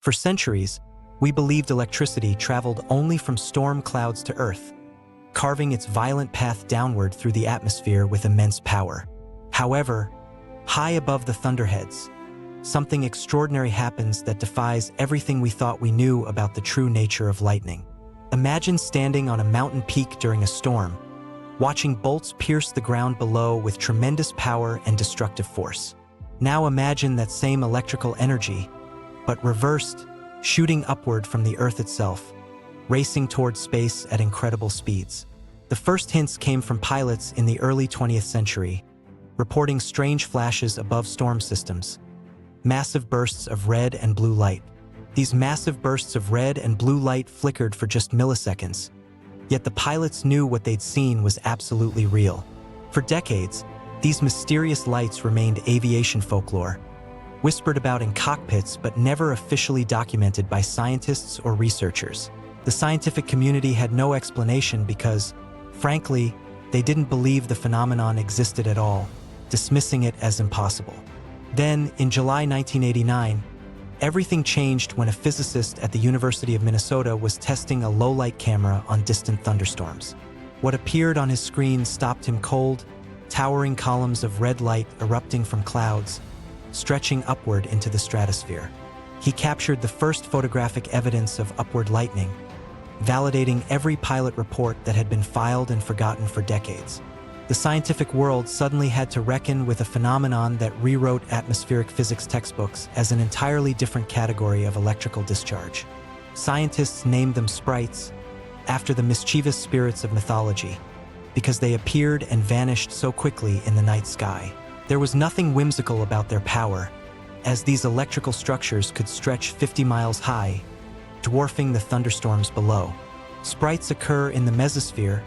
For centuries, we believed electricity traveled only from storm clouds to Earth, carving its violent path downward through the atmosphere with immense power. However, high above the thunderheads, something extraordinary happens that defies everything we thought we knew about the true nature of lightning. Imagine standing on a mountain peak during a storm, watching bolts pierce the ground below with tremendous power and destructive force. Now imagine that same electrical energy, but reversed, shooting upward from the Earth itself, racing towards space at incredible speeds. The first hints came from pilots in the early 20th century, reporting strange flashes above storm systems, massive bursts of red and blue light. These massive bursts of red and blue light flickered for just milliseconds, yet the pilots knew what they'd seen was absolutely real. For decades, these mysterious lights remained aviation folklore, whispered about in cockpits but never officially documented by scientists or researchers. The scientific community had no explanation because, frankly, they didn't believe the phenomenon existed at all, dismissing it as impossible. Then, in July 1989, everything changed when a physicist at the University of Minnesota was testing a low-light camera on distant thunderstorms. What appeared on his screen stopped him cold, towering columns of red light erupting from clouds, stretching upward into the stratosphere. He captured the first photographic evidence of upward lightning, validating every pilot report that had been filed and forgotten for decades. The scientific world suddenly had to reckon with a phenomenon that rewrote atmospheric physics textbooks as an entirely different category of electrical discharge. Scientists named them Sprites, after the mischievous spirits of mythology, because they appeared and vanished so quickly in the night sky. There was nothing whimsical about their power, as these electrical structures could stretch 50 miles high, dwarfing the thunderstorms below. Sprites occur in the mesosphere,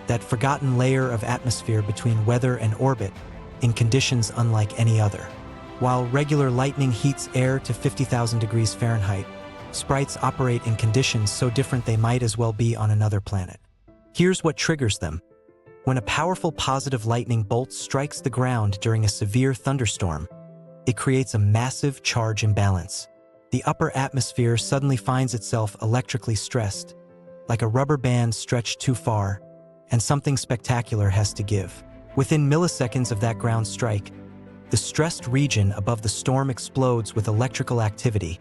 that forgotten layer of atmosphere between weather and orbit, in conditions unlike any other. While regular lightning heats air to 50,000 degrees Fahrenheit, Sprites operate in conditions so different they might as well be on another planet. Here's what triggers them. When a powerful positive lightning bolt strikes the ground during a severe thunderstorm, it creates a massive charge imbalance. The upper atmosphere suddenly finds itself electrically stressed, like a rubber band stretched too far, and something spectacular has to give. Within milliseconds of that ground strike, the stressed region above the storm explodes with electrical activity,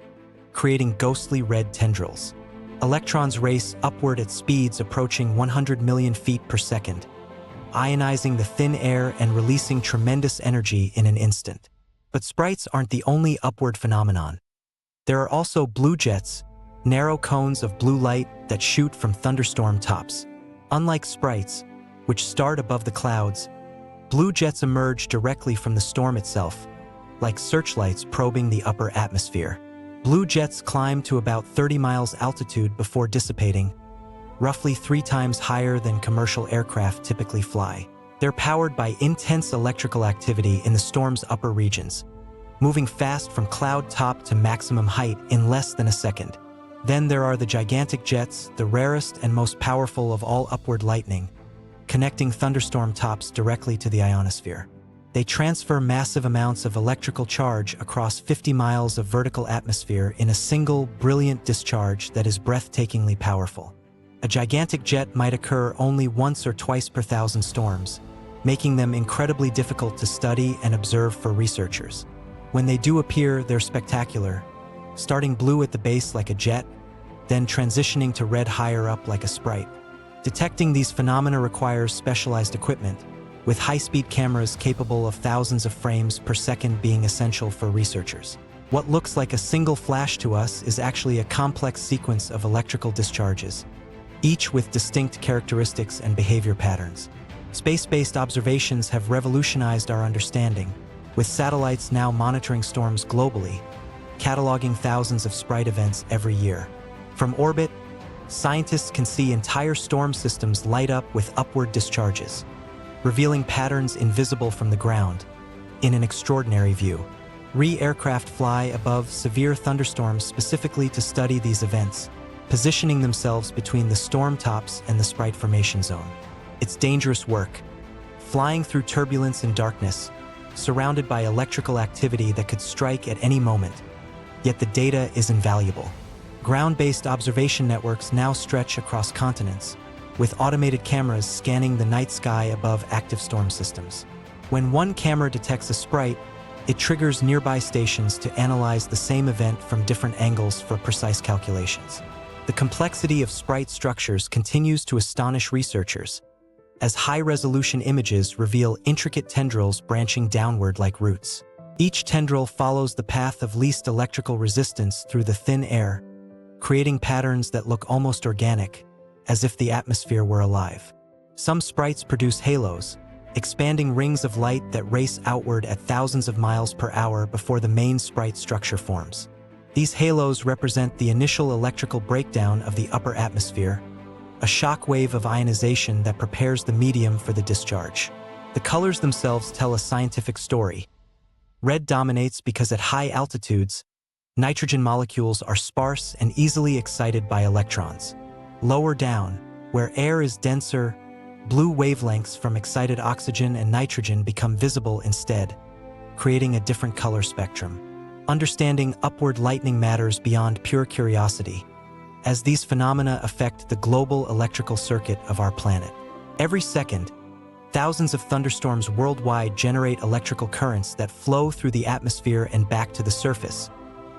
creating ghostly red tendrils. Electrons race upward at speeds approaching 100 million feet per second, ionizing the thin air and releasing tremendous energy in an instant. But Sprites aren't the only upward phenomenon. There are also blue jets, narrow cones of blue light that shoot from thunderstorm tops. Unlike Sprites, which start above the clouds, blue jets emerge directly from the storm itself, like searchlights probing the upper atmosphere. Blue jets climb to about 30 miles altitude before dissipating, roughly 3 times higher than commercial aircraft typically fly. They're powered by intense electrical activity in the storm's upper regions, moving fast from cloud top to maximum height in less than a second. Then there are the gigantic jets, the rarest and most powerful of all upward lightning, connecting thunderstorm tops directly to the ionosphere. They transfer massive amounts of electrical charge across 50 miles of vertical atmosphere in a single, brilliant discharge that is breathtakingly powerful. A gigantic jet might occur only once or twice per thousand storms, making them incredibly difficult to study and observe for researchers. When they do appear, they're spectacular, starting blue at the base like a jet, then transitioning to red higher up like a sprite. Detecting these phenomena requires specialized equipment, with high-speed cameras capable of thousands of frames per second being essential for researchers. What looks like a single flash to us is actually a complex sequence of electrical discharges, each with distinct characteristics and behavior patterns. Space-based observations have revolutionized our understanding, with satellites now monitoring storms globally, cataloging thousands of Sprite events every year. From orbit, scientists can see entire storm systems light up with upward discharges, revealing patterns invisible from the ground, in an extraordinary view. Aircraft fly above severe thunderstorms specifically to study these events, positioning themselves between the storm tops and the Sprite formation zone. It's dangerous work, flying through turbulence and darkness, surrounded by electrical activity that could strike at any moment. yet the data is invaluable. Ground-based observation networks now stretch across continents, with automated cameras scanning the night sky above active storm systems. When one camera detects a sprite, it triggers nearby stations to analyze the same event from different angles for precise calculations. The complexity of sprite structures continues to astonish researchers, as high-resolution images reveal intricate tendrils branching downward like roots. Each tendril follows the path of least electrical resistance through the thin air, creating patterns that look almost organic, as if the atmosphere were alive. Some sprites produce halos, expanding rings of light that race outward at thousands of miles per hour before the main sprite structure forms. These halos represent the initial electrical breakdown of the upper atmosphere, a shock wave of ionization that prepares the medium for the discharge. The colors themselves tell a scientific story. Red dominates because at high altitudes, nitrogen molecules are sparse and easily excited by electrons. Lower down, where air is denser, blue wavelengths from excited oxygen and nitrogen become visible instead, creating a different color spectrum. Understanding upward lightning matters beyond pure curiosity, as these phenomena affect the global electrical circuit of our planet. Every second, thousands of thunderstorms worldwide generate electrical currents that flow through the atmosphere and back to the surface,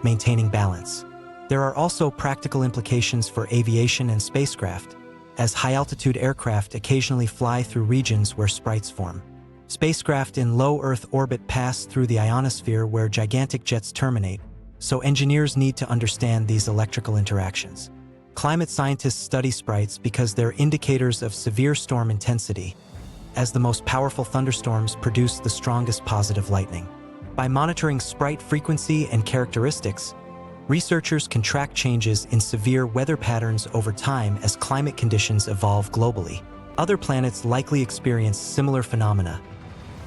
maintaining balance. There are also practical implications for aviation and spacecraft, as high-altitude aircraft occasionally fly through regions where sprites form. Spacecraft in low Earth orbit pass through the ionosphere where gigantic jets terminate, so engineers need to understand these electrical interactions. Climate scientists study sprites because they're indicators of severe storm intensity, as the most powerful thunderstorms produce the strongest positive lightning. By monitoring sprite frequency and characteristics, researchers can track changes in severe weather patterns over time as climate conditions evolve globally. Other planets likely experience similar phenomena.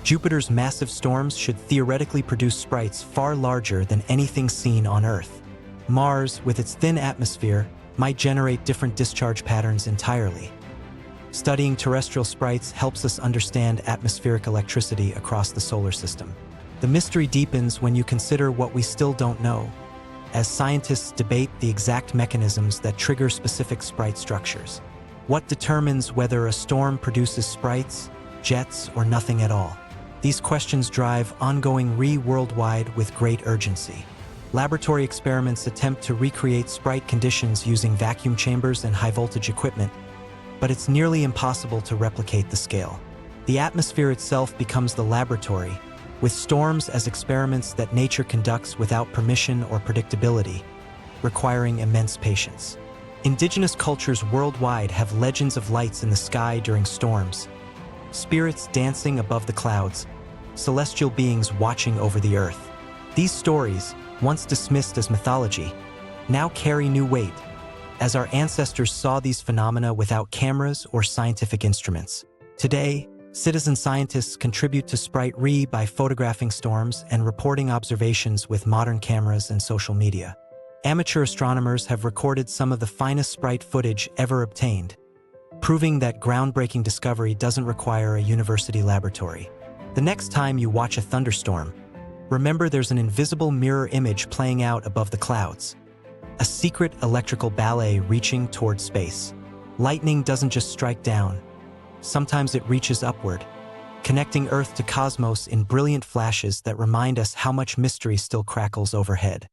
Jupiter's massive storms should theoretically produce sprites far larger than anything seen on Earth. Mars, with its thin atmosphere, might generate different discharge patterns entirely. Studying terrestrial sprites helps us understand atmospheric electricity across the solar system. The mystery deepens when you consider what we still don't know, as scientists debate the exact mechanisms that trigger specific sprite structures. What determines whether a storm produces sprites, jets, or nothing at all? These questions drive ongoing worldwide with great urgency. Laboratory experiments attempt to recreate sprite conditions using vacuum chambers and high-voltage equipment, but it's nearly impossible to replicate the scale. The atmosphere itself becomes the laboratory, with storms as experiments that nature conducts without permission or predictability, requiring immense patience. Indigenous cultures worldwide have legends of lights in the sky during storms, spirits dancing above the clouds, celestial beings watching over the earth. These stories, once dismissed as mythology, now carry new weight, as our ancestors saw these phenomena without cameras or scientific instruments. Today, citizen scientists contribute to Sprite by photographing storms and reporting observations with modern cameras and social media. Amateur astronomers have recorded some of the finest sprite footage ever obtained, proving that groundbreaking discovery doesn't require a university laboratory. The next time you watch a thunderstorm, remember there's an invisible mirror image playing out above the clouds, a secret electrical ballet reaching toward space. Lightning doesn't just strike down. Sometimes it reaches upward, connecting Earth to cosmos in brilliant flashes that remind us how much mystery still crackles overhead.